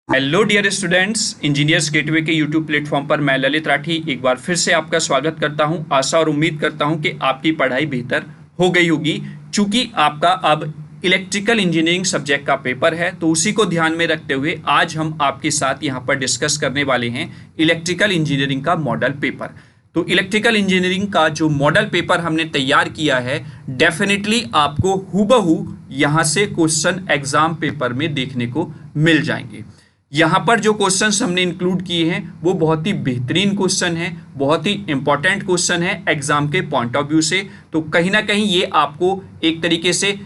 Hello dear students, Engineers Gateway के YouTube platform पर मैं ललित राठी एक बार फिर से आपका स्वागत करता हूं। आशा और उम्मीद करता हूं कि आपकी पढ़ाई बेहतर हो गई होगी। चूंकि आपका अब इलेक्ट्रिकल इंजीनियरिंग सब्जेक्ट का पेपर है, तो उसी को ध्यान में रखते हुए आज हम आपके साथ यहां पर डिस्कस करने वाले हैं इलेक्ट्रिकल इंजीनियरिंग का मॉडल पेपर। तो इलेक्ट्रिकल इंजीनियरिंग का जो मॉडल पेपर हमने तैयार किया है, डेफिनेटली आपको हूबहू यहां से क्वेश्चन एग्जाम पेपर में देखने को मिल जाएंगे। यहाँ पर जो क्वेश्चंस हमने इंक्लूड किए हैं वो बहुत ही बेहतरीन क्वेश्चन है, बहुत ही इंपॉर्टेंट क्वेश्चन है एग्जाम के पॉइंट ऑफ व्यू से। तो कहीं ना कहीं ये आपको एक तरीके से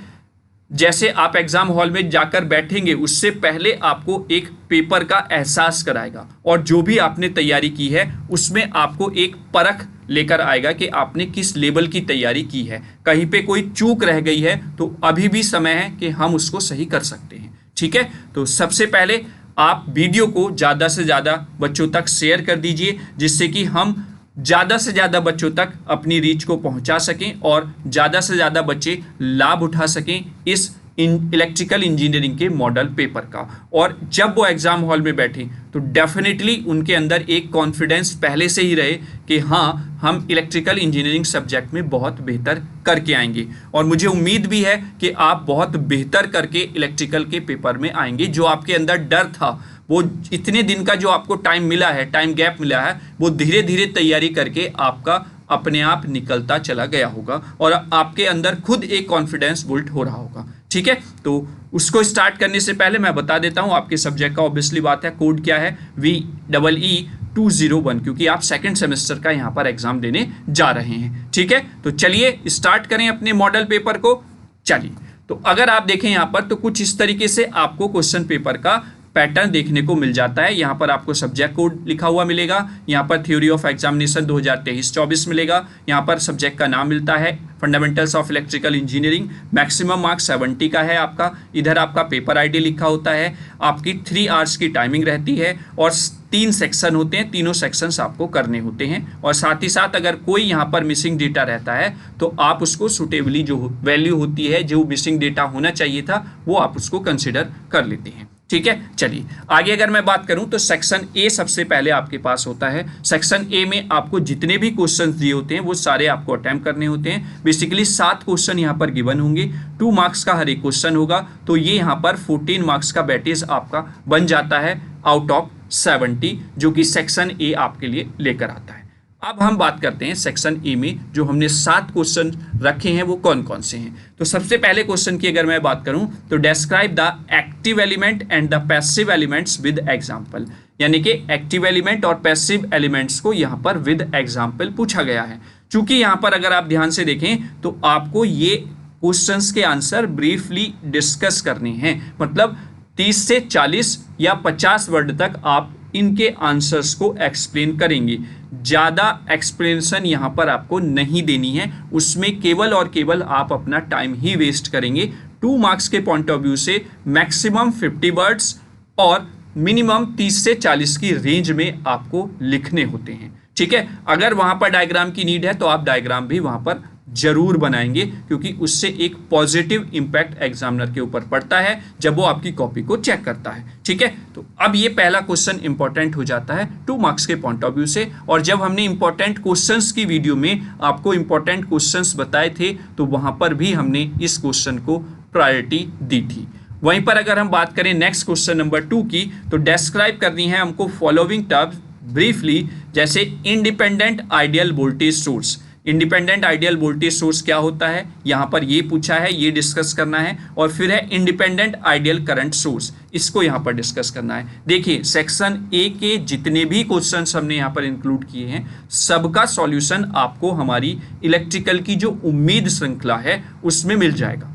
जैसे आप एग्जाम हॉल में जाकर बैठेंगे उससे पहले आपको एक पेपर का एहसास कराएगा, और जो भी आपने तैयारी की है उसमें आपको एक परख लेकर आएगा कि आपने किस लेवल की तैयारी की है। कहीं पे कोई चूक रह गई है तो अभी भी समय है कि हम उसको सही कर सकते हैं। ठीक है, तो सबसे पहले आप वीडियो को ज़्यादा से ज़्यादा बच्चों तक शेयर कर दीजिए, जिससे कि हम ज़्यादा से ज़्यादा बच्चों तक अपनी रीच को पहुंचा सकें और ज़्यादा से ज़्यादा बच्चे लाभ उठा सकें इस इलेक्ट्रिकल इंजीनियरिंग के मॉडल पेपर का। और जब वो एग्ज़ाम हॉल में बैठे तो डेफिनेटली उनके अंदर एक कॉन्फिडेंस पहले से ही रहे कि हाँ, हम इलेक्ट्रिकल इंजीनियरिंग सब्जेक्ट में बहुत बेहतर करके आएंगे। और मुझे उम्मीद भी है कि आप बहुत बेहतर करके इलेक्ट्रिकल के पेपर में आएंगे। जो आपके अंदर डर था, वो इतने दिन का जो आपको टाइम मिला है, टाइम गैप मिला है, वो धीरे धीरे तैयारी करके आपका अपने आप निकलता चला गया होगा और आपके अंदर खुद एक कॉन्फिडेंस बिल्ड हो रहा होगा। ठीक है, तो उसको स्टार्ट करने से पहले मैं बता देता हूं आपके सब्जेक्ट का ऑब्वियसली बात है कोड क्या है, VEE201, क्योंकि आप सेकंड सेमेस्टर का यहां पर एग्जाम देने जा रहे हैं। ठीक है, तो चलिए स्टार्ट करें अपने मॉडल पेपर को। चलिए, तो अगर आप देखें यहां पर तो कुछ इस तरीके से आपको क्वेश्चन पेपर का पैटर्न देखने को मिल जाता है। यहाँ पर आपको सब्जेक्ट कोड लिखा हुआ मिलेगा, यहाँ पर थ्योरी ऑफ एग्जामिनेशन 2023-24 मिलेगा, यहाँ पर सब्जेक्ट का नाम मिलता है fundamentals of electrical engineering, maximum marks 70 का है आपका। इधर आपका पेपर आईडी लिखा होता है, आपकी 3 आवर्स की टाइमिंग रहती है और 3 सेक्शन होते हैं, तीनों सेक्शंस आपको करने होते हैं। और साथ ही साथ अगर कोई यहाँ पर मिसिंग डेटा रहता है तो आप उसको सुटेबली जो वैल्यू होती है, जो मिसिंग डेटा होना चाहिए था, वो आप उसको कंसिडर कर लेते हैं। ठीक है, चलिए आगे अगर मैं बात करूं तो सेक्शन ए सबसे पहले आपके पास होता है। सेक्शन ए में आपको जितने भी क्वेश्चंस दिए होते हैं वो सारे आपको अटेम्प्ट करने होते हैं। बेसिकली 7 क्वेश्चन यहां पर गिवन होंगे, 2 मार्क्स का हर एक क्वेश्चन होगा, तो ये यहां पर 14 मार्क्स का बैटेज आपका बन जाता है आउट ऑफ 70, जो कि सेक्शन ए आपके लिए लेकर आता है। अब हम बात करते हैं सेक्शन ए में जो हमने 7 क्वेश्चन रखे हैं वो कौन कौन से हैं। तो सबसे पहले क्वेश्चन की अगर मैं बात करूं तो describe the active element and the passive elements with example, यानी कि एक्टिव एलिमेंट और पैसिव एलिमेंट्स को यहां पर विद एग्जांपल पूछा गया है। चूंकि यहां पर अगर आप ध्यान से देखें तो आपको ये क्वेश्चंस के आंसर ब्रीफली डिस्कस करने हैं, मतलब 30 से 40 या 50 वर्ड तक आप इनके आंसर्स को एक्सप्लेन करेंगे। ज़्यादा एक्सप्लेनेशन यहाँ पर आपको नहीं देनी है, उसमें केवल और केवल आप अपना टाइम ही वेस्ट करेंगे। 2 मार्क्स के पॉइंट ऑफ व्यू से मैक्सिमम 50 वर्ड्स और मिनिमम 30 से 40 की रेंज में आपको लिखने होते हैं। ठीक है, अगर वहाँ पर डायग्राम की नीड है तो आप डायग्राम भी वहाँ पर जरूर बनाएंगे, क्योंकि उससे एक पॉजिटिव इंपैक्ट एग्जामिनर के ऊपर पड़ता है जब वो आपकी कॉपी को चेक करता है। ठीक है, तो अब ये पहला क्वेश्चन इंपॉर्टेंट हो जाता है 2 मार्क्स के पॉइंट ऑफ व्यू से। और जब हमने इंपॉर्टेंट क्वेश्चंस की वीडियो में आपको इंपॉर्टेंट क्वेश्चंस बताए थे तो वहां पर भी हमने इस क्वेश्चन को प्रायोरिटी दी थी। वहीं पर अगर हम बात करें नेक्स्ट क्वेश्चन नंबर 2 की, तो डिस्क्राइब करनी है हमको फॉलोइंग टर्म्स ब्रीफली, जैसे independent ideal voltage source. Independent ideal voltage source क्या होता है, यहां पर ये पूछा है, ये डिस्कस करना है। और फिर है इंडिपेंडेंट आइडियल करंट सोर्स, इसको यहां पर डिस्कस करना है। देखिए, सेक्शन ए के जितने भी क्वेश्चंस हमने यहां पर इंक्लूड किए हैं, सबका सॉल्यूशन आपको हमारी इलेक्ट्रिकल की जो उम्मीद श्रृंखला है उसमें मिल जाएगा।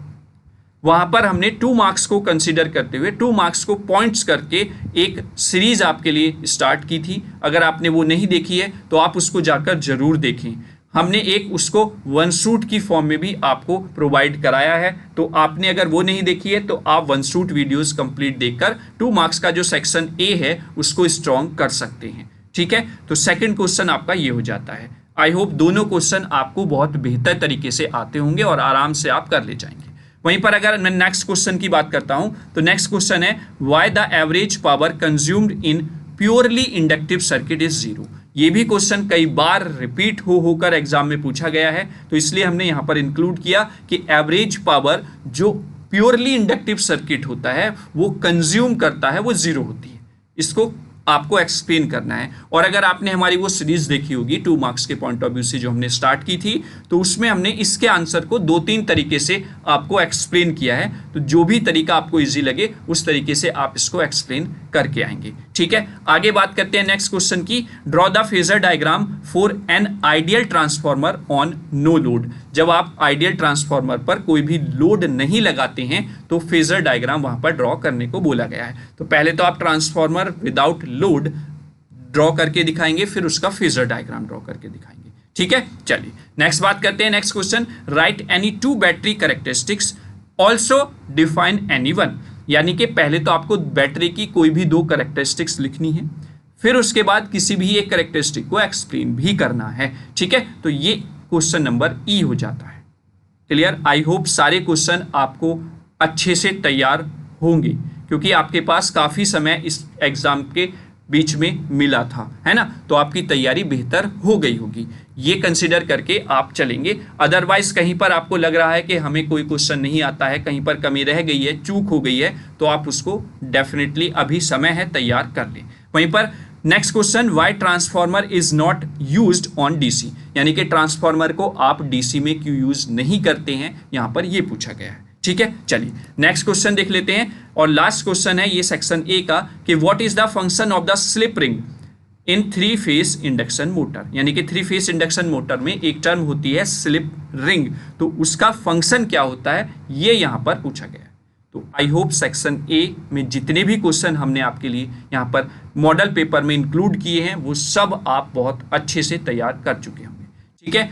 वहां पर हमने 2 मार्क्स को कंसीडर करते हुए 2 मार्क्स को पॉइंट्स करके एक सीरीज आपके लिए स्टार्ट की थी। अगर आपने वो नहीं देखी है तो आप उसको जाकर जरूर देखें। हमने एक उसको वन शूट की फॉर्म में भी आपको प्रोवाइड कराया है, तो आपने अगर वो नहीं देखी है तो आप वन शूट वीडियोस कंप्लीट देखकर 2 मार्क्स का जो सेक्शन ए है उसको स्ट्रॉन्ग कर सकते हैं। ठीक है, तो सेकंड क्वेश्चन आपका ये हो जाता है। आई होप दोनों क्वेश्चन आपको बहुत बेहतर तरीके से आते होंगे और आराम से आप कर ले जाएंगे। वहीं पर अगर मैं नेक्स्ट क्वेश्चन की बात करता हूं तो नेक्स्ट क्वेश्चन है why the average power consumed in purely inductive circuit is zero. ये भी क्वेश्चन कई बार रिपीट होकर एग्जाम में पूछा गया है, तो इसलिए हमने यहां पर इंक्लूड किया कि एवरेज पावर जो प्योरली इंडक्टिव सर्किट होता है वो कंज्यूम करता है वो जीरो होती है। इसको आपको एक्सप्लेन करना है। और अगर आपने हमारी वो सीरीज देखी होगी 2 मार्क्स के पॉइंट ऑफ व्यू से जो हमने स्टार्ट की थी, तो उसमें हमने इसके आंसर को 2-3 तरीके से आपको एक्सप्लेन किया है। तो जो भी तरीका आपको इजी लगे उस तरीके से आप इसको एक्सप्लेन करके आएंगे। ठीक है, आगे बात करते हैं नेक्स्ट क्वेश्चन की। Draw the phasor diagram for an ideal transformer on no load. जब आप आइडियल ट्रांसफॉर्मर पर कोई भी लोड नहीं लगाते हैं तो फेजर डायग्राम वहां पर ड्रॉ करने को बोला गया है। तो पहले तो आप ट्रांसफॉर्मर विदाउट लोड ड्रॉ करके दिखाएंगे, फिर उसका फेजर डायग्राम ड्रॉ करके दिखाएंगे। ठीक है, चलिए नेक्स्ट बात करते हैं। Next question, right any 2 battery characteristics also define any one. यानी कि पहले तो आपको बैटरी की कोई भी 2 कैरेक्टरिस्टिक्स लिखनी है, फिर उसके बाद किसी भी एक कैरेक्टरिस्टिक को एक्सप्लेन भी करना है। ठीक है, तो ये क्वेश्चन नंबर ई हो जाता है। क्लियर? आई होप सारे क्वेश्चन आपको अच्छे से तैयार होंगे, क्योंकि आपके पास काफ़ी समय इस एग्ज़ाम के बीच में मिला था, है ना? तो आपकी तैयारी बेहतर हो गई होगी, ये कंसिडर करके आप चलेंगे। अदरवाइज कहीं पर आपको लग रहा है कि हमें कोई क्वेश्चन नहीं आता है, कहीं पर कमी रह गई है, चूक हो गई है, तो आप उसको डेफिनेटली अभी समय है तैयार कर लें। वहीं पर next question, why transformer is not used on DC. यानी कि ट्रांसफॉर्मर को आप डीसी में क्यों यूज नहीं करते हैं, यहां पर यह पूछा गया है। ठीक है, चलिए नेक्स्ट क्वेश्चन देख लेते हैं। और लास्ट क्वेश्चन है ये सेक्शन ए का कि what is the function of the slip ring in 3 phase induction motor. यानी कि 3 फेज इंडक्शन मोटर में एक टर्म होती है स्लिप रिंग, तो उसका फंक्शन क्या होता है ये यहां पर पूछा गया है। तो आई होप सेक्शन ए में जितने भी क्वेश्चन हमने आपके लिए यहाँ पर मॉडल पेपर में इंक्लूड किए हैं वो सब आप बहुत अच्छे से तैयार कर चुके होंगे। ठीक है,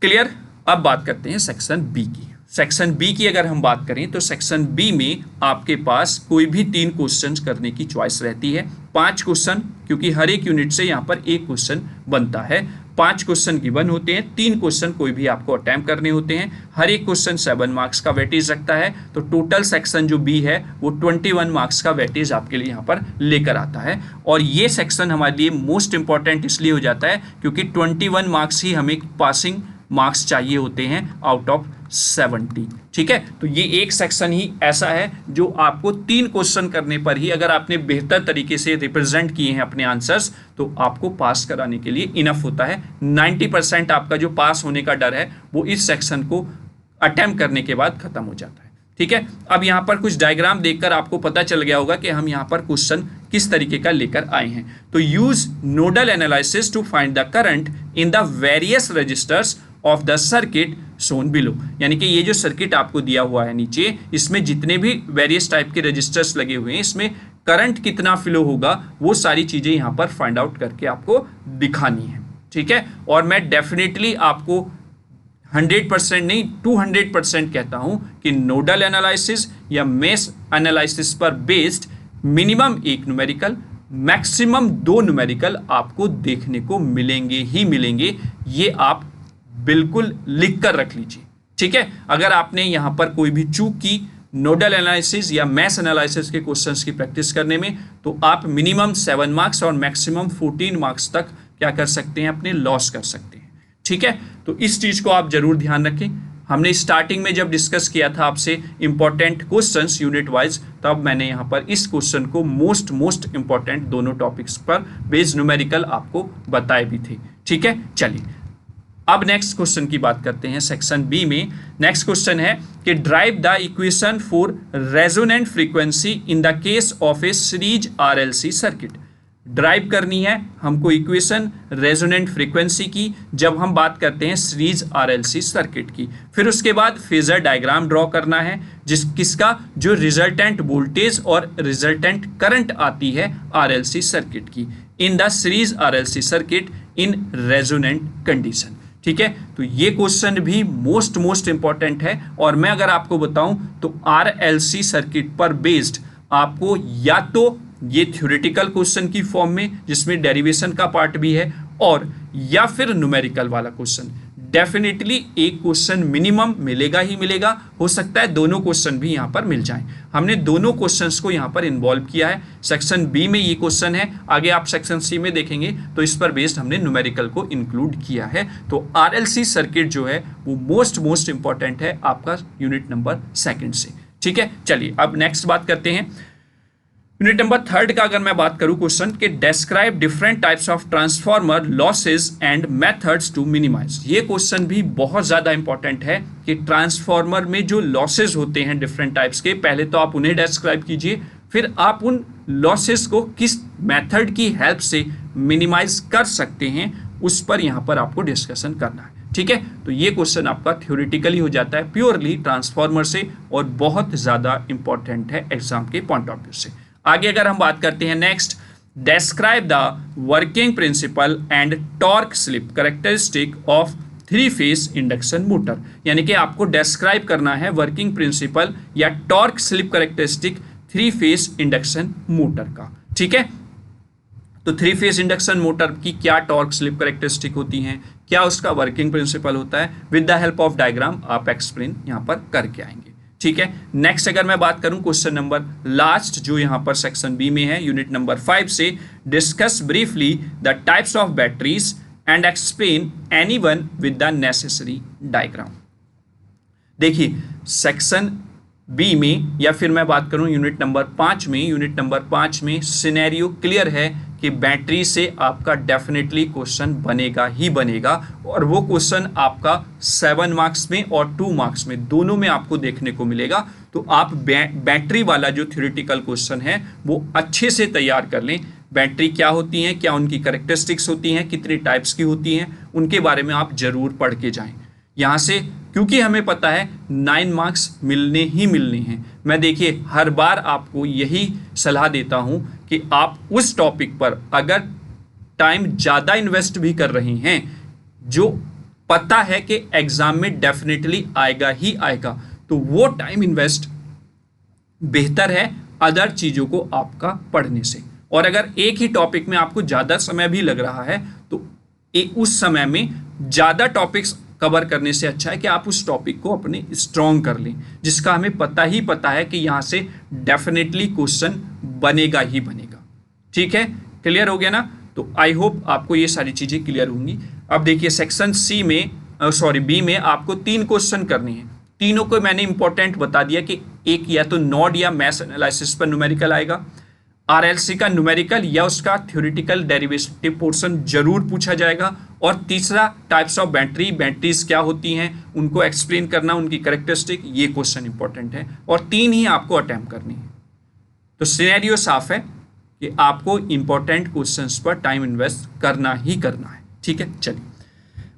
क्लियर? अब बात करते हैं सेक्शन बी की। सेक्शन बी की अगर हम बात करें तो सेक्शन बी में आपके पास कोई भी 3 क्वेश्चन करने की चॉइस रहती है। 5 क्वेश्चन, क्योंकि हर एक यूनिट से यहाँ पर 1 क्वेश्चन बनता है। 5 क्वेश्चन गिवन होते हैं, 3 क्वेश्चन कोई भी आपको अटेम्प्ट करने होते हैं। हर एक क्वेश्चन 7 मार्क्स का वेटेज रखता है, तो टोटल सेक्शन जो बी है वो 21 मार्क्स का वेटेज आपके लिए यहाँ पर लेकर आता है। और ये सेक्शन हमारे लिए मोस्ट इंपॉर्टेंट इसलिए हो जाता है क्योंकि 21 मार्क्स ही हमें पासिंग मार्क्स चाहिए होते हैं आउट ऑफ 70। ठीक है, तो ये एक सेक्शन ही ऐसा है जो आपको 3 क्वेश्चन करने पर ही, अगर आपने बेहतर तरीके से रिप्रेजेंट किए हैं अपने आंसर्स, तो आपको पास कराने के लिए इनफ होता है। 90% आपका जो पास होने का डर है वो इस सेक्शन को अटेम्प्ट करने के बाद खत्म हो जाता है। ठीक है, अब यहाँ पर कुछ डायग्राम देखकर आपको पता चल गया होगा कि हम यहाँ पर क्वेश्चन किस तरीके का लेकर आए हैं। तो use nodal analysis to find the current in the various resistors of the circuit shown below. यानी कि ये जो सर्किट आपको दिया हुआ है नीचे, इसमें जितने भी वेरियस टाइप के रजिस्टर्स लगे हुए हैं, इसमें करंट कितना फ्लो होगा वो सारी चीजें यहाँ पर फाइंड आउट करके आपको दिखानी है। ठीक है, और मैं डेफिनेटली आपको 100% नहीं 200% कहता हूं कि नोडल एनालिसिस या मेश एनालिसिस पर based minimum 1 numerical, maximum 2 numerical आपको देखने को मिलेंगे ही मिलेंगे। ये आप बिल्कुल लिख कर रख लीजिए। ठीक है, अगर आपने यहां पर कोई भी चूक की नोडल एनालिसिस या मैश एनालिसिस के क्वेश्चंस की प्रैक्टिस करने में, तो आप मिनिमम 7 मार्क्स और मैक्सिमम 14 मार्क्स तक क्या कर सकते हैं, अपने लॉस कर सकते हैं। ठीक है, तो इस चीज को आप जरूर ध्यान रखें। हमने स्टार्टिंग में जब डिस्कस किया था आपसे इंपॉर्टेंट क्वेश्चंस यूनिट वाइज, तब मैंने यहां पर इस क्वेश्चन को मोस्ट इंपॉर्टेंट दोनों टॉपिक्स पर बेस्ड न्यूमेरिकल आपको बताए भी थे। ठीक है, चलिए अब नेक्स्ट क्वेश्चन की बात करते हैं सेक्शन बी में। नेक्स्ट क्वेश्चन है कि drive the equation for resonant frequency in the case of A series RLC circuit. Drive करनी है हमको इक्वेशन रेजोनेंट फ्रीक्वेंसी की जब हम बात करते हैं सीरीज आरएलसी सर्किट की। फिर उसके बाद फेजर डायग्राम ड्रॉ करना है किसका, जो रिजल्टेंट वोल्टेज और रिजल्टेंट करंट आती है आरएलसी सर्किट की in the series RLC circuit in resonant condition. ठीक है, तो ये क्वेश्चन भी मोस्ट इंपॉर्टेंट है। और मैं अगर आपको बताऊं तो आरएलसी सर्किट पर बेस्ड आपको या तो ये थ्योरेटिकल क्वेश्चन की फॉर्म में जिसमें डेरिवेशन का पार्ट भी है, और या फिर न्यूमेरिकल वाला क्वेश्चन डेफिनेटली एक क्वेश्चन मिनिमम मिलेगा ही मिलेगा, हो सकता है दोनों क्वेश्चन भी यहाँ पर मिल जाएं। हमने दोनों क्वेश्चंस को यहाँ पर इन्वॉल्व किया है। सेक्शन बी में ये क्वेश्चन है, आगे आप सेक्शन सी में देखेंगे तो इस पर बेस्ड हमने न्यूमेरिकल को इंक्लूड किया है। तो आरएलसी सर्किट जो है वो मोस्ट इंपॉर्टेंट है आपका यूनिट नंबर 2 से। ठीक है, चलिए अब नेक्स्ट बात करते हैं यूनिट नंबर 3 का। अगर मैं बात करूं क्वेश्चन के describe different types of transformer losses and methods to minimize. ये क्वेश्चन भी बहुत ज्यादा इंपॉर्टेंट है कि ट्रांसफार्मर में जो लॉसेस होते हैं डिफरेंट टाइप्स के, पहले तो आप उन्हें डिस्क्राइब कीजिए, फिर आप उन लॉसेस को किस मेथड की हेल्प से मिनिमाइज कर सकते हैं उस पर यहाँ पर आपको डिस्कशन करना है। ठीक है, तो ये क्वेश्चन आपका थ्योरेटिकली हो जाता है प्योरली ट्रांसफार्मर से और बहुत ज्यादा इंपॉर्टेंट है एग्जाम के पॉइंट ऑफ व्यू से। आगे अगर हम बात करते हैं next, describe the working principle and torque slip characteristic of 3 phase induction motor. यानी कि आपको डिस्क्राइब करना है वर्किंग प्रिंसिपल या torque slip characteristic 3 phase induction motor का। ठीक है, तो 3 फेज इंडक्शन मोटर की क्या टॉर्क स्लिप कैरेक्टरिस्टिक होती हैं, क्या उसका वर्किंग प्रिंसिपल होता है, with the help of diagram आप एक्सप्लेन यहाँ पर करके आएंगे। ठीक है, नेक्स्ट अगर मैं बात करूं क्वेश्चन नंबर लास्ट जो यहां पर सेक्शन बी में है यूनिट नंबर 5 से, discuss briefly the types of batteries and explain anyone with the necessary diagram. देखिए सेक्शन बी में या फिर मैं बात करूं यूनिट नंबर 5 में सिनेरियो क्लियर है कि बैटरी से आपका डेफिनेटली क्वेश्चन बनेगा ही बनेगा और वो क्वेश्चन आपका 7 मार्क्स में और 2 मार्क्स में दोनों में आपको देखने को मिलेगा। तो आप बैटरी वाला जो थ्योरेटिकल क्वेश्चन है वो अच्छे से तैयार कर लें। बैटरी क्या होती हैं, क्या उनकी कैरेक्टरिस्टिक्स होती हैं, कितने टाइप्स की होती हैं, उनके बारे में आप जरूर पढ़ के जाएं यहाँ से, क्योंकि हमें पता है 9 मार्क्स मिलने ही मिलने हैं। मैं देखिए हर बार आपको यही सलाह देता हूं कि आप उस टॉपिक पर अगर टाइम ज़्यादा इन्वेस्ट भी कर रहे हैं जो पता है कि एग्जाम में डेफिनेटली आएगा ही आएगा, तो वो टाइम इन्वेस्ट बेहतर है अदर चीज़ों को आपका पढ़ने से। और अगर एक ही टॉपिक में आपको ज़्यादा समय भी लग रहा है तो उस समय में ज़्यादा टॉपिक्स कवर करने से अच्छा है कि आप उस टॉपिक को अपने स्ट्रॉन्ग कर लें, जिसका हमें पता है कि यहाँ से डेफिनेटली क्वेश्चन बनेगा ही बनेगा। ठीक है, क्लियर हो गया ना? तो आई होप आपको ये सारी चीज़ें क्लियर होंगी। अब देखिए सेक्शन बी में आपको 3 क्वेश्चन करने हैं। तीनों को मैंने इंपॉर्टेंट बता दिया कि एक या तो नोड या मैश एनालिसिस पर न्यूमेरिकल आएगा, आरएलसी का न्यूमेरिकल या उसका थ्योरेटिकल डेरिवेटिव पोर्शन जरूर पूछा जाएगा, और तीसरा टाइप्स ऑफ बैटरीज क्या होती हैं उनको एक्सप्लेन करना, उनकी कैरेक्टरिस्टिक, ये क्वेश्चन इंपॉर्टेंट है और 3 ही आपको अटेम्प्ट करनी है। तो सिनेरियो साफ है कि आपको इंपॉर्टेंट क्वेश्चंस पर टाइम इन्वेस्ट करना ही करना है। ठीक है, चलिए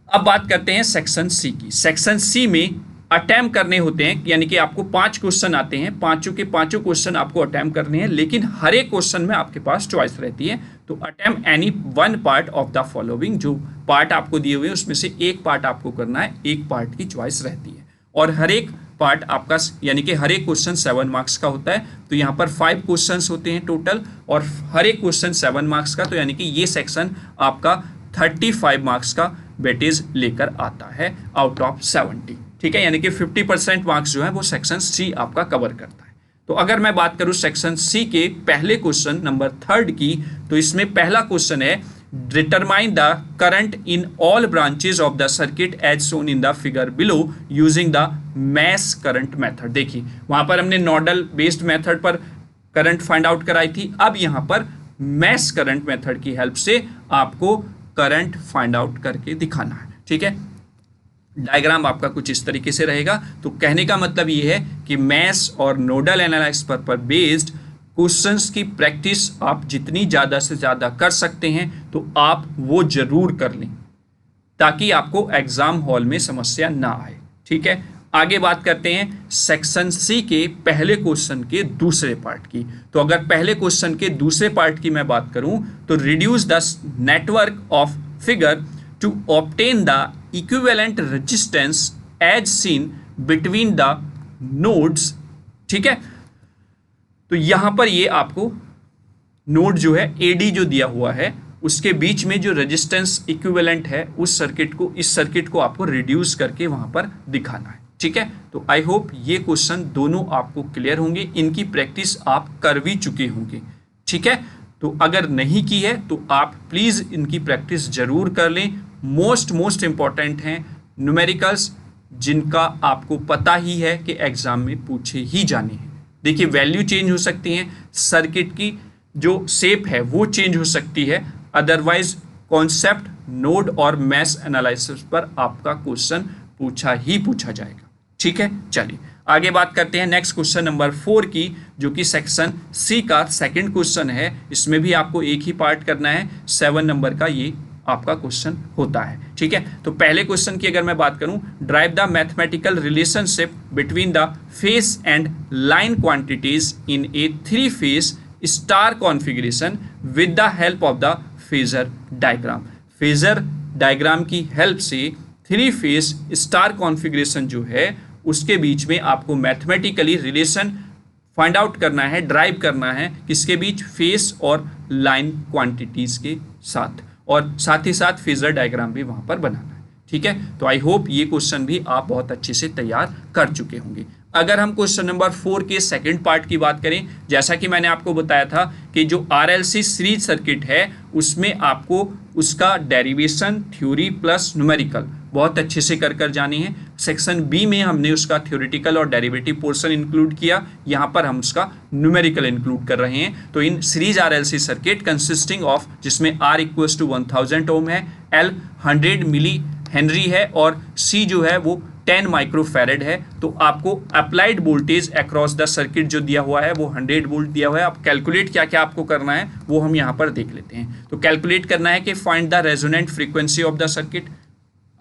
अब बात करते हैं सेक्शन सी की। सेक्शन सी में अटेम्प्ट करने होते हैं, यानी कि आपको 5 क्वेश्चन आते हैं, पांचों के पांचों क्वेश्चन आपको अटेम्प्ट करने हैं, लेकिन हर एक क्वेश्चन में आपके पास चॉइस रहती है। तो attempt any 1 part of the following, जो पार्ट आपको दिए हुए हैं उसमें से एक पार्ट आपको करना है, एक पार्ट की चॉइस रहती है और हर एक पार्ट आपका, यानी कि हर एक क्वेश्चन 7 मार्क्स का होता है। तो यहाँ पर 5 क्वेश्चंस होते हैं टोटल और हर एक क्वेश्चन 7 मार्क्स का, तो यानी कि ये सेक्शन आपका 35 मार्क्स का वेटेज लेकर आता है आउट ऑफ 70। ठीक है, यानी कि 50% मार्क्स जो है वो सेक्शन सी आपका कवर करता है। तो अगर मैं बात करूं सेक्शन सी के पहले क्वेश्चन नंबर 3 की, तो इसमें पहला क्वेश्चन है determine the current in all branches of the circuit as shown in the figure below using the mesh current method. देखिए वहां पर हमने नोडल बेस्ड मेथड पर करंट फाइंड आउट कराई थी, अब यहां पर मैश करंट मेथड की हेल्प से आपको करंट फाइंड आउट करके दिखाना है। ठीक है, डायग्राम आपका कुछ इस तरीके से रहेगा। तो कहने का मतलब ये है कि मैश और नोडल एनालिसिस पर बेस्ड क्वेश्चंस की प्रैक्टिस आप जितनी ज़्यादा से ज़्यादा कर सकते हैं तो आप वो जरूर कर लें, ताकि आपको एग्जाम हॉल में समस्या ना आए। ठीक है, आगे बात करते हैं सेक्शन सी के पहले क्वेश्चन के दूसरे पार्ट की। तो अगर पहले क्वेश्चन के दूसरे पार्ट की मैं बात करूं तो reduce the network of figure to obtain the equivalent resistance as seen between the nodes. ठीक है, तो यहां पर ये आपको नोड जो है एडी जो दिया हुआ है उसके बीच में जो रेजिस्टेंस इक्विवेलेंट है उस सर्किट को, इस सर्किट को आपको रिड्यूस करके वहां पर दिखाना है। ठीक है, तो आई होप ये क्वेश्चन दोनों आपको क्लियर होंगे, इनकी प्रैक्टिस आप कर भी चुके होंगे। ठीक है, तो अगर नहीं की है तो आप प्लीज इनकी प्रैक्टिस जरूर कर लें। मोस्ट इंपॉर्टेंट हैं न्यूमेरिकल्स, जिनका आपको पता ही है कि एग्जाम में पूछे ही जाने हैं। देखिए वैल्यू चेंज हो सकती हैं, सर्किट की जो शेप है वो चेंज हो सकती है, अदरवाइज कॉन्सेप्ट, नोड और मैश एनालिसिस पर आपका क्वेश्चन पूछा जाएगा। ठीक है, चलिए आगे बात करते हैं नेक्स्ट क्वेश्चन नंबर 4 की, जो कि सेक्शन सी का सेकंड क्वेश्चन है। इसमें भी आपको एक ही पार्ट करना है, 7 नंबर का ये आपका क्वेश्चन होता है। ठीक है, तो पहले क्वेश्चन की अगर मैं बात करूं, drive the mathematical relationship between the face and line quantities in A 3 phase star configuration with the help of the phasor diagram. Phasor diagram की हेल्प से 3 फेज स्टार कॉन्फ़िगरेशन जो है उसके बीच में आपको मैथमेटिकली रिलेशन फाइंड आउट करना है, drive करना है, किसके बीच, फेस और लाइन क्वांटिटीज के साथ, और साथ ही साथ फेजर डायग्राम भी वहां पर बनाना है। ठीक है, तो आई होप ये क्वेश्चन भी आप बहुत अच्छे से तैयार कर चुके होंगे। अगर हम क्वेश्चन नंबर 4 के सेकंड पार्ट की बात करें, जैसा कि मैंने आपको बताया था कि जो RLC सीरीज सर्किट है उसमें आपको उसका डेरिवेशन, थ्योरी प्लस न्यूमेरिकल बहुत अच्छे से कर जानी है। सेक्शन बी में हमने उसका थ्योरेटिकल और डेरिवेटिव पोर्शन इंक्लूड किया, यहाँ पर हम उसका न्यूमेरिकल इंक्लूड कर रहे हैं। तो in series RLC circuit consisting of, जिसमें R इक्वल्स टू 1000 ओम है, L 100 मिली हेनरी है और C जो है वो 10 माइक्रोफैरेड है। तो आपको applied voltage across the circuit जो दिया हुआ है वो 100 वोल्ट दिया हुआ है। अब कैलकुलेट क्या क्या आपको करना है वो हम यहाँ पर देख लेते हैं। तो कैलकुलेट करना है कि find the resonant frequency of the circuit,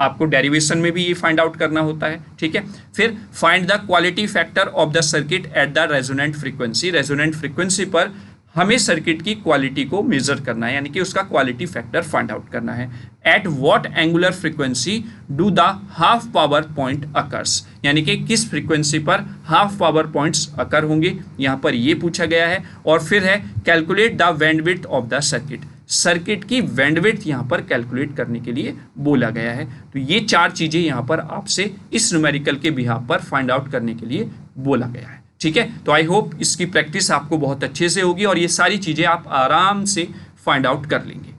आपको डेरिवेशन में भी ये फाइंड आउट करना होता है। ठीक है, फिर find the quality factor of the circuit at the resonant frequency. Resonant frequency पर हमें सर्किट की क्वालिटी को मेजर करना है, यानी कि उसका क्वालिटी फैक्टर फाइंड आउट करना है। At what angular frequency do the half power point occurs, यानी कि किस फ्रीक्वेंसी पर हाफ पावर पॉइंट्स अकर होंगे, यहाँ पर ये पूछा गया है। और फिर है calculate the bandwidth of the circuit, circuit की बैंडविड्थ यहाँ पर कैलकुलेट करने के लिए बोला गया है। तो ये 4 चीजें यहाँ पर आपसे इस न्यूमेरिकल के बिहाफ पर फाइंड आउट करने के लिए बोला गया है। ठीक है, तो आई होप इसकी प्रैक्टिस आपको बहुत अच्छे से होगी और ये सारी चीजें आप आराम से फाइंड आउट कर लेंगे।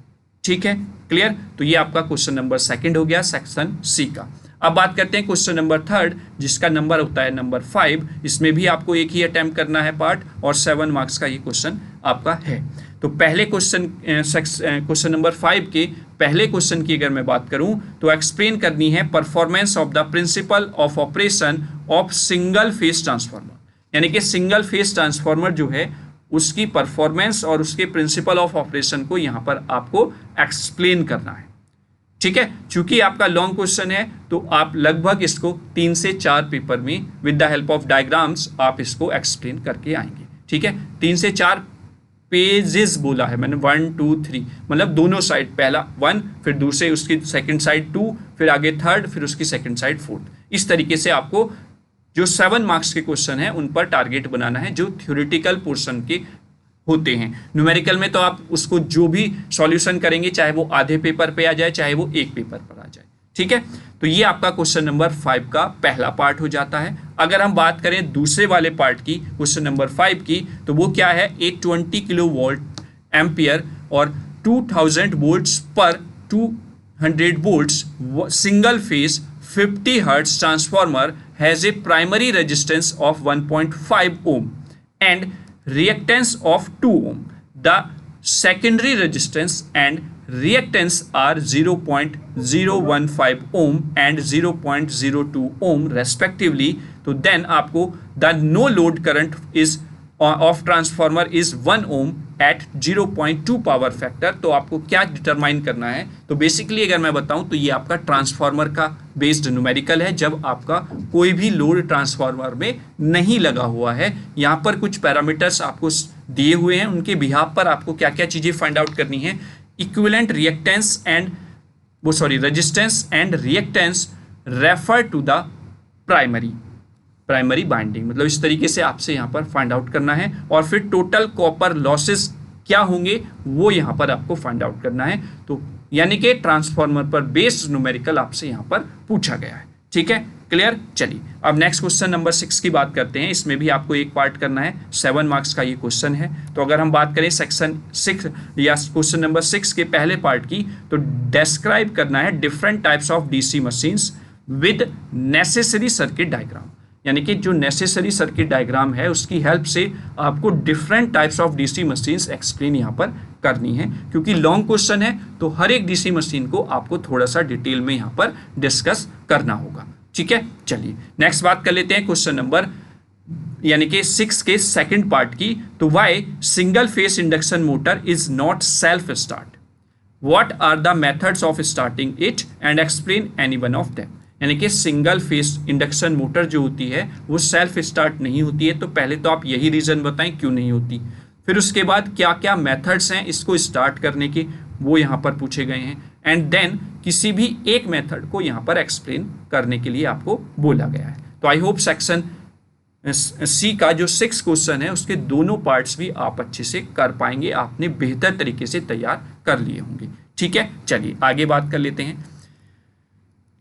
ठीक है, क्लियर। तो ये आपका क्वेश्चन नंबर 2 हो गया सेक्शन सी का। अब बात करते हैं क्वेश्चन नंबर 3, जिसका नंबर होता है नंबर 5। इसमें भी आपको एक ही अटेम्प्ट करना है पार्ट, और 7 मार्क्स का ये क्वेश्चन आपका है। तो पहले क्वेश्चन नंबर 5 के पहले क्वेश्चन की अगर मैं बात करूं तो एक्सप्लेन करनी है performance of the principle of operation of single phase transformer, यानी कि सिंगल फेज ट्रांसफार्मर जो है उसकी परफॉर्मेंस और उसके प्रिंसिपल ऑफ ऑपरेशन को यहाँ पर आपको एक्सप्लेन करना है। ठीक है, चूंकि आपका लॉन्ग क्वेश्चन है तो आप लगभग इसको 3 से 4 पेपर में with the help of diagrams आप इसको एक्सप्लेन करके आएंगे। ठीक है, 3 से 4 पेजेस बोला है मैंने, 1 2 3, मतलब दोनों साइड, पहला 1 फिर दूसरे उसकी सेकंड साइड 2 फिर आगे 3rd फिर उसकी सेकंड साइड 4th। इस तरीके से आपको जो 7 मार्क्स के क्वेश्चन हैं उन पर टारगेट बनाना है, जो थ्योरेटिकल पोर्शन के होते हैं। न्यूमेरिकल में तो आप उसको जो भी सॉल्यूशन करेंगे, चाहे वो आधे पेपर पे आ जाए चाहे वो एक पेपर पर आ जाए। ठीक है, तो ये आपका क्वेश्चन नंबर 5 का पहला पार्ट हो जाता है। अगर हम बात करें दूसरे वाले पार्ट की, क्वेश्चन नंबर 5 की, तो वो क्या है, 820 किलो वोल्ट एम्पियर और 2000 वोल्ट्स पर 200 volts single phase 50 hertz transformer has a primary resistance of 1.5 ohm and reactance of 2 ohm. The secondary resistance and reactance are 0.015 ohm and 0.02 ohm respectively. तो then आपको the no load current is of transformer is 1 ohm at 0.2 power factor. तो आपको क्या determine करना है, तो basically अगर मैं बताऊं तो ये आपका ट्रांसफार्मर का बेस्ड न्यूमेरिकल है, जब आपका कोई भी लोड ट्रांसफार्मर में नहीं लगा हुआ है। यहाँ पर कुछ पैरामीटर्स आपको दिए हुए हैं, उनके बिहाफ पर आपको क्या क्या चीज़ें फाइंड आउट करनी है। Equivalent reactance and resistance and reactance refer to the primary winding, मतलब इस तरीके से आपसे यहाँ पर फाइंड आउट करना है। और फिर टोटल कॉपर लॉसेस क्या होंगे वो यहाँ पर आपको फाइंड आउट करना है। तो यानी कि ट्रांसफॉर्मर पर बेस्ड न्यूमेरिकल आपसे यहाँ पर पूछा गया है। ठीक है, क्लियर। चलिए अब नेक्स्ट क्वेश्चन नंबर 6 की बात करते हैं। इसमें भी आपको एक पार्ट करना है, 7 मार्क्स का ये क्वेश्चन है। तो अगर हम बात करें सेक्शन 6 या क्वेश्चन नंबर 6 के पहले पार्ट की, तो डिस्क्राइब करना है different types of DC machines with necessary circuit diagram. यानी कि जो नेसेसरी सर्किट डायग्राम है उसकी हेल्प से आपको different types of DC machines explain यहाँ पर करनी है। क्योंकि लॉन्ग क्वेश्चन है तो हर एक डीसी मशीन को आपको थोड़ा सा डिटेल में यहाँ पर डिस्कस करना होगा। ठीक है, चलिए नेक्स्ट बात कर लेते हैं क्वेश्चन नंबर यानी कि 6 के सेकंड पार्ट की। तो why single phase induction motor is not self start, what are the methods of starting it and explain any one of them. यानी कि सिंगल फेस इंडक्शन मोटर जो होती है वो सेल्फ स्टार्ट नहीं होती है। तो पहले तो आप यही रीज़न बताएं क्यों नहीं होती, फिर उसके बाद क्या क्या मेथड्स हैं इसको स्टार्ट करने के वो यहाँ पर पूछे गए हैं, एंड देन किसी भी एक मेथड को यहाँ पर एक्सप्लेन करने के लिए आपको बोला गया है। तो आई होप सेक्शन सी का जो 6 क्वेश्चन है उसके दोनों पार्ट्स भी आप अच्छे से कर पाएंगे, आपने बेहतर तरीके से तैयार कर लिए होंगे। ठीक है, चलिए आगे बात कर लेते हैं।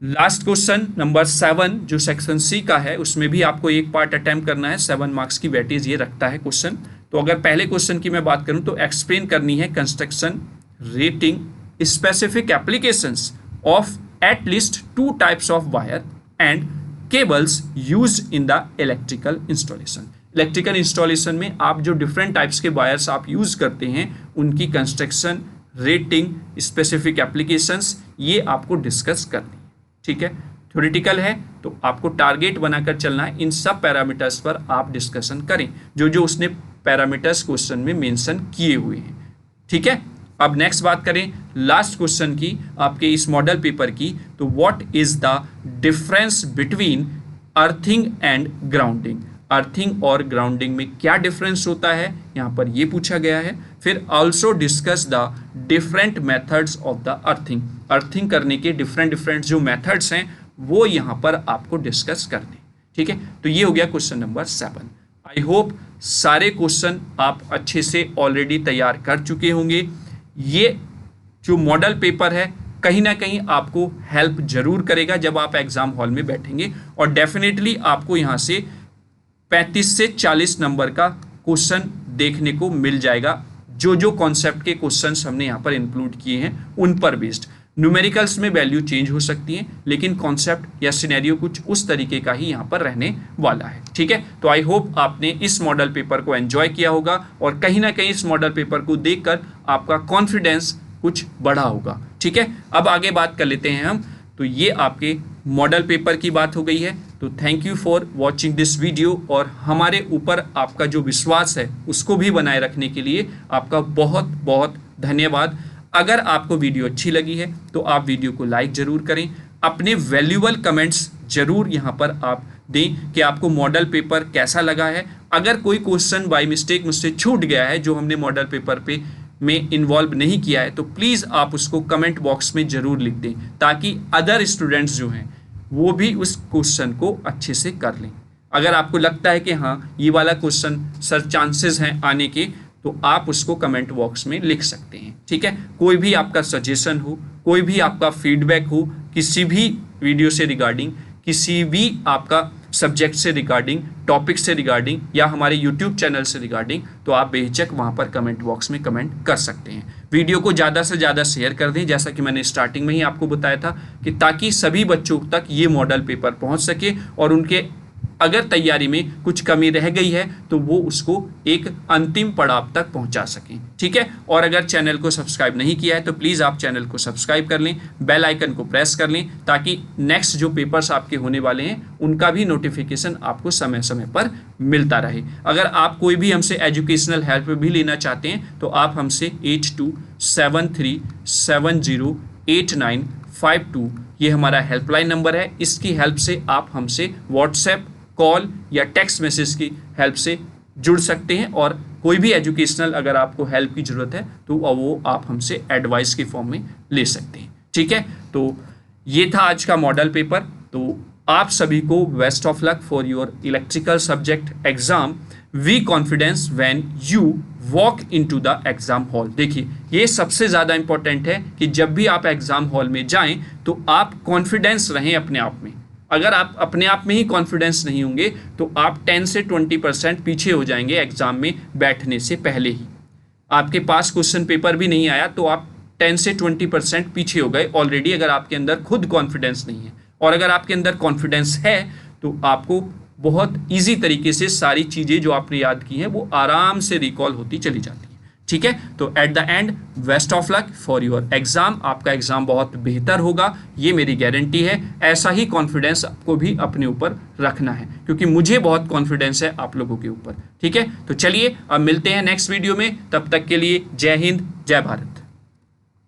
लास्ट क्वेश्चन नंबर 7 जो सेक्शन सी का है उसमें भी आपको एक पार्ट अटेम्प्ट करना है। 7 मार्क्स की वेटेज ये रखता है क्वेश्चन। तो अगर पहले क्वेश्चन की मैं बात करूं तो एक्सप्लेन करनी है construction rating specific applications of at least 2 types of wire and cables used in the electrical installation. Electrical installation में आप जो डिफरेंट टाइप्स के वायर्स आप यूज करते हैं उनकी कंस्ट्रक्शन रेटिंग स्पेसिफिक एप्लीकेशंस ये आपको डिस्कस करनी है। ठीक है, थ्योरेटिकल है तो आपको टारगेट बनाकर चलना है, इन सब पैरामीटर्स पर आप डिस्कशन करें जो जो उसने पैरामीटर्स क्वेश्चन में मेंशन किए हुए हैं। ठीक है, अब नेक्स्ट बात करें लास्ट क्वेश्चन की आपके इस मॉडल पेपर की। तो what is the difference between earthing and grounding. Earthing और ग्राउंडिंग में क्या डिफरेंस होता है यहाँ पर ये पूछा गया है। फिर also discuss the different methods of the earthing. Earthing करने के डिफरेंट जो मेथड्स हैं वो यहाँ पर आपको डिस्कस करने। ठीक है, तो ये हो गया क्वेश्चन नंबर 7। आई होप सारे क्वेश्चन आप अच्छे से ऑलरेडी तैयार कर चुके होंगे। ये जो मॉडल पेपर है कहीं ना कहीं आपको हेल्प जरूर करेगा जब आप एग्जाम हॉल में बैठेंगे, और डेफिनेटली आपको यहाँ से 35 से 40 नंबर का क्वेश्चन देखने को मिल जाएगा। जो जो कॉन्सेप्ट के क्वेश्चंस हमने यहाँ पर इंक्लूड किए हैं उन पर बेस्ड। न्यूमेरिकल्स में वैल्यू चेंज हो सकती है लेकिन कॉन्सेप्ट या सिनेरियो कुछ उस तरीके का ही यहाँ पर रहने वाला है। ठीक है, तो आई होप आपने इस मॉडल पेपर को एंजॉय किया होगा और कहीं ना कहीं इस मॉडल पेपर को देखकर आपका कॉन्फिडेंस कुछ बढ़ा होगा। ठीक है, अब आगे बात कर लेते हैं हम। तो ये आपके मॉडल पेपर की बात हो गई है। तो thank you for watching this video, और हमारे ऊपर आपका जो विश्वास है उसको भी बनाए रखने के लिए आपका बहुत बहुत धन्यवाद। अगर आपको वीडियो अच्छी लगी है तो आप वीडियो को लाइक ज़रूर करें, अपने वैल्यूएबल कमेंट्स ज़रूर यहाँ पर आप दें कि आपको मॉडल पेपर कैसा लगा है। अगर कोई क्वेश्चन बाय मिस्टेक मुझसे छूट गया है जो हमने मॉडल पेपर पे में इन्वॉल्व नहीं किया है तो प्लीज़ आप उसको कमेंट बॉक्स में ज़रूर लिख दें ताकि अदर स्टूडेंट्स जो हैं वो भी उस क्वेश्चन को अच्छे से कर लें। अगर आपको लगता है कि हाँ ये वाला क्वेश्चन सर चांसेस हैं आने के, तो आप उसको कमेंट बॉक्स में लिख सकते हैं। ठीक है, कोई भी आपका सजेशन हो, कोई भी आपका फीडबैक हो, किसी भी वीडियो से रिगार्डिंग, किसी भी आपका सब्जेक्ट से रिगार्डिंग, टॉपिक से रिगार्डिंग या हमारे यूट्यूब चैनल से रिगार्डिंग, तो आप बेहिचक वहाँ पर कमेंट बॉक्स में कमेंट कर सकते हैं। वीडियो को ज़्यादा से ज़्यादा शेयर कर दें, जैसा कि मैंने स्टार्टिंग में ही आपको बताया था कि ताकि सभी बच्चों तक ये मॉडल पेपर पहुँच सके और उनके अगर तैयारी में कुछ कमी रह गई है तो वो उसको एक अंतिम पड़ाव तक पहुंचा सकें। ठीक है, और अगर चैनल को सब्सक्राइब नहीं किया है तो प्लीज़ आप चैनल को सब्सक्राइब कर लें, बेल आइकन को प्रेस कर लें ताकि नेक्स्ट जो पेपर्स आपके होने वाले हैं उनका भी नोटिफिकेशन आपको समय समय पर मिलता रहे। अगर आप कोई भी हमसे एजुकेशनल हेल्प भी लेना चाहते हैं तो आप हमसे 8273708952 ये हमारा हेल्पलाइन नंबर है। इसकी हेल्प से आप हमसे व्हाट्सएप, कॉल या टेक्स्ट मैसेज की हेल्प से जुड़ सकते हैं, और कोई भी एजुकेशनल अगर आपको हेल्प की ज़रूरत है तो वो आप हमसे एडवाइस के फॉर्म में ले सकते हैं। ठीक है, तो ये था आज का मॉडल पेपर। तो आप सभी को best of luck for your electrical subject exam be confidence when you walk into the exam hall. देखिए ये सबसे ज़्यादा इंपॉर्टेंट है कि जब भी आप एग्जाम हॉल में जाएं तो आप कॉन्फिडेंस रहें अपने आप में। अगर आप अपने आप में ही कॉन्फिडेंस नहीं होंगे तो आप 10 से 20% पीछे हो जाएंगे एग्जाम में बैठने से पहले ही। आपके पास क्वेश्चन पेपर भी नहीं आया तो आप 10 से 20% पीछे हो गए ऑलरेडी, अगर आपके अंदर खुद कॉन्फिडेंस नहीं है। और अगर आपके अंदर कॉन्फिडेंस है तो आपको बहुत इजी तरीके से सारी चीज़ें जो आपने याद की हैं वो आराम से रिकॉल होती चली जाती हैं। ठीक है, तो at the end best of luck for your exam. आपका एग्जाम बहुत बेहतर होगा, ये मेरी गारंटी है। ऐसा ही कॉन्फिडेंस आपको भी अपने ऊपर रखना है, क्योंकि मुझे बहुत कॉन्फिडेंस है आप लोगों के ऊपर। ठीक है, तो चलिए अब मिलते हैं नेक्स्ट वीडियो में, तब तक के लिए जय हिंद, जय भारत।